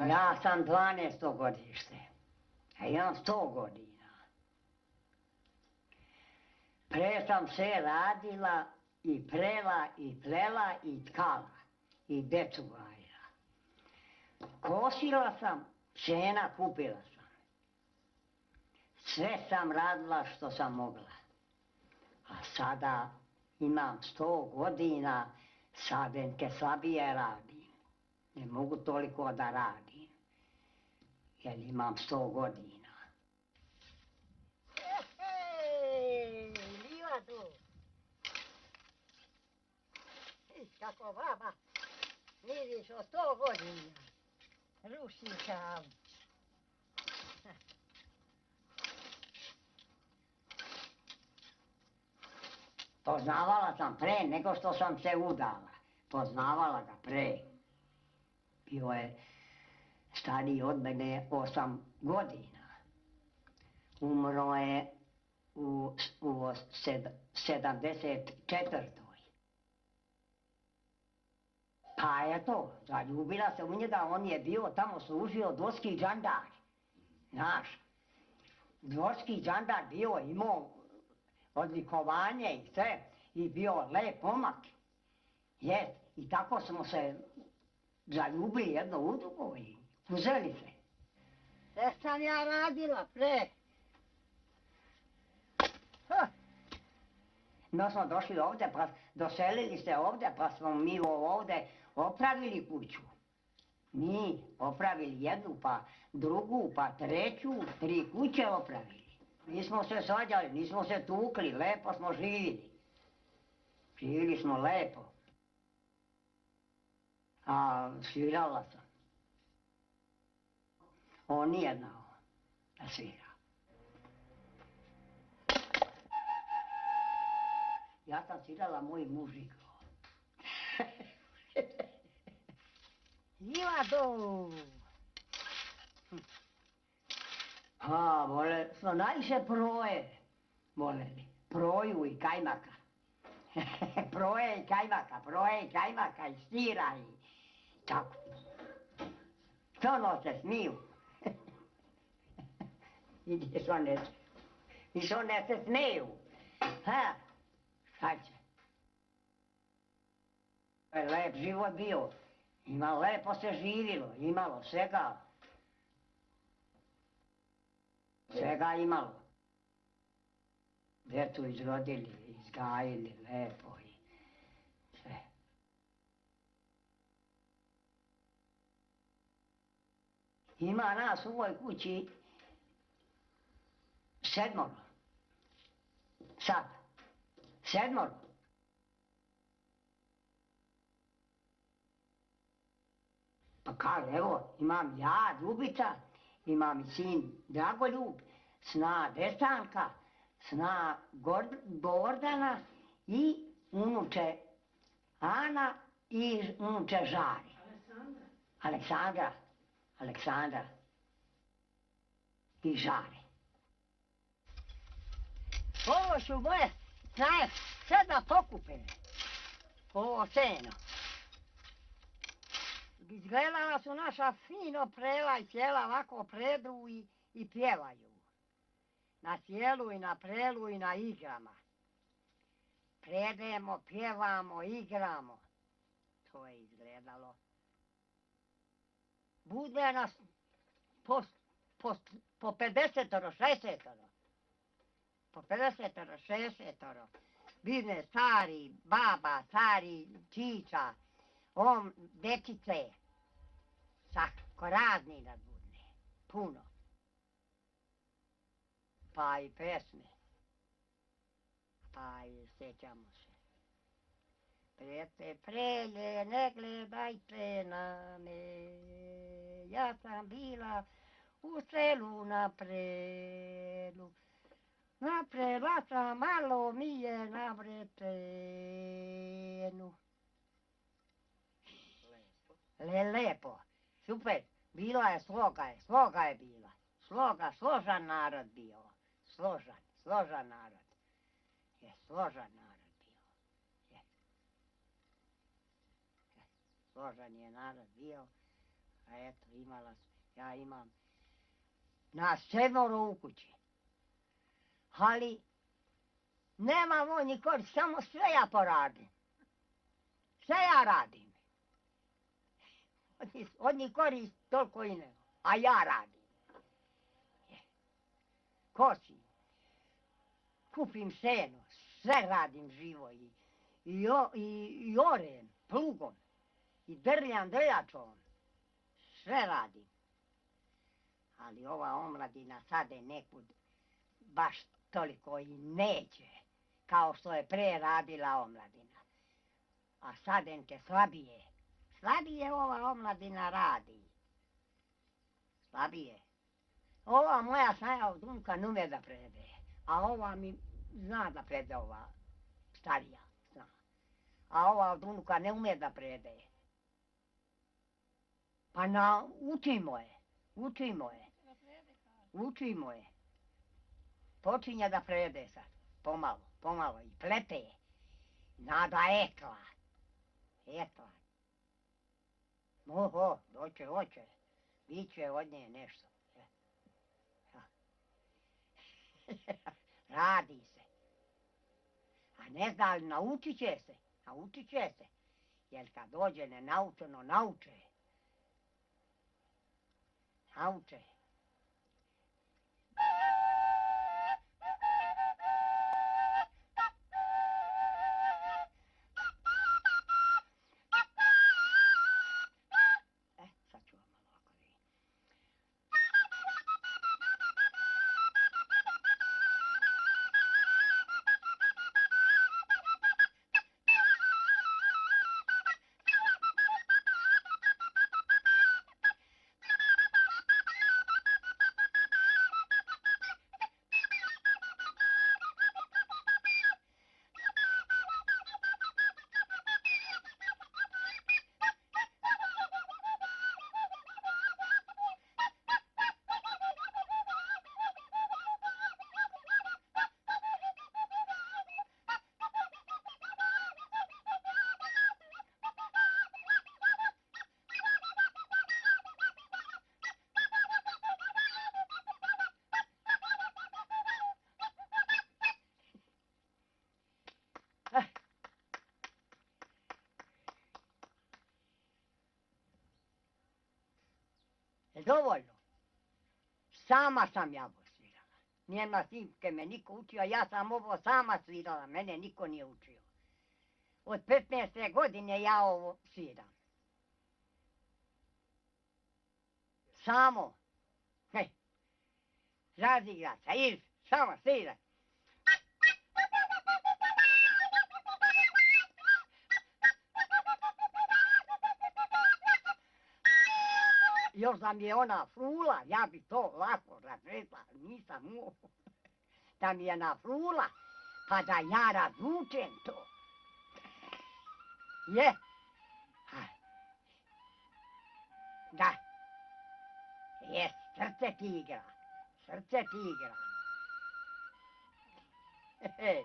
Ja sam 12. godište, a imam 100 godina. Pre sam sve radila i prela i plela i tkala i decu gajila. Kosila sam, pšena kupila sam. Sve sam radila što sam mogla. A sada imam 100 godina, sadenke slabije radim. Ne mogu toliko da radim, jer imam 100 godina. Liva tu. Kako baba vidiš o 100 godina. Ruši šavu. Poznavala sam pre nego što sam se udala. Poznavala ga pre. Bio je stariji od mene 8 godina. Umro je u 74. Pa je to, zaljubila se u njega, on je bio tamo služio dvorski džandar. Znaš, dvorski džandar bio, imao odlikovanje i sve, i bio lep pomak. Jest, i tako smo se zaljubili jedno u drugo i uzeli se. Sve sam ja radila pre. No smo došli ovde, pa doselili se ovde, pa smo mi ovde opravili kuću. Mi opravili jednu, pa drugu, pa treću, 3 kuće opravili. Nismo se svađali, nismo se tukli, lepo smo živili. Živili smo lepo. A svirala sam. On nije znao da svira. Ja sam svirala, moj muž igrao. Liva tu. Vole smo najviše proje voleli. Proju i kajmaka. Proje i kajmaka i sira i tako. Što no se smiju? Vidiš, one se smeju. Šta će? Lep život bio. Lepo se živilo, imalo svega. Svega imalo. Djecu izrodili, izgajili lepo i sve. Ima nas u ovoj kući 7. Sad. 7. Pa kaže, evo, imam ja, Ljubica, imam i sin Dragoljub, sna Desanka, sna Gordana i unuče Ana i unuče Žari. Aleksandra. I Žari. Ovo su moje, znaš, sve da pokupe. Ovo seno. Izgledala su naša fino prela i cijela ovako predu i pjevaju. Na cijelu i na prelu i na igrama. Predemo, pjevamo, igramo. To je izgledalo. Bude nas po 50-oro, 60-oro. Po 50-oro, 60-oro. Bine stari baba, stari čiča, dečice. Svako razni da bude. Puno. Pa i pesme. Pa i sjećamo se. Prete prelje, ne gledajte na me. Ja sam bila u selu na prelu. Naprela sam, malo mi je na vretenu. Lepo, super, bila je sloga je bila. Složan narod bio. Složan narod. Složan narod bio. Složan je narod bio. A eto, imala sam, ja imam nas 7 u kući. Ali nemam oni korist, samo sve ja poradim. Sve ja radim. Od njih korist toliko i nema, a ja radim. Kosim, kupim seno, sve radim živo i orem, plugom, i drljam drljačom, sve radim. Ali ova omladina sade nekud baš toliko i neće, kao što je pre radila omladina. A sadenke slabije, slabije ova omladina radi. Slabije. Ova moja snaja od unka nume da prede, a ova mi zna da prede, ova starija zna. A ova od unuka ne ume da prede. Pa učimo je, učimo je, učimo je. Počinje da prede sad, pomalo, pomalo, i plete. Nada etla, etla. Oho, doće, hoće, bit će od nje nešto. Radi se. A ne zna li, naučit će se, naučit će se. Jer kad dođe nenaučeno, nauče. Nauče. Sad ću vam malo ako vidim. Dovoljno. Sama sam ja ovo svirala. Nema simke me niko učio, ja sam ovo sama svirala, mene niko nije učio. Od 15. godine ja ovo sviram. Samo. Hej. Razigra se, ili samo svira. Još da mi je ona frula, ja bi to lako razrezla, nisam mogla. Da mi je nafrula, pa da ja razvučem to. Je. Da. Je, srce tigra. Srce tigra. Hej.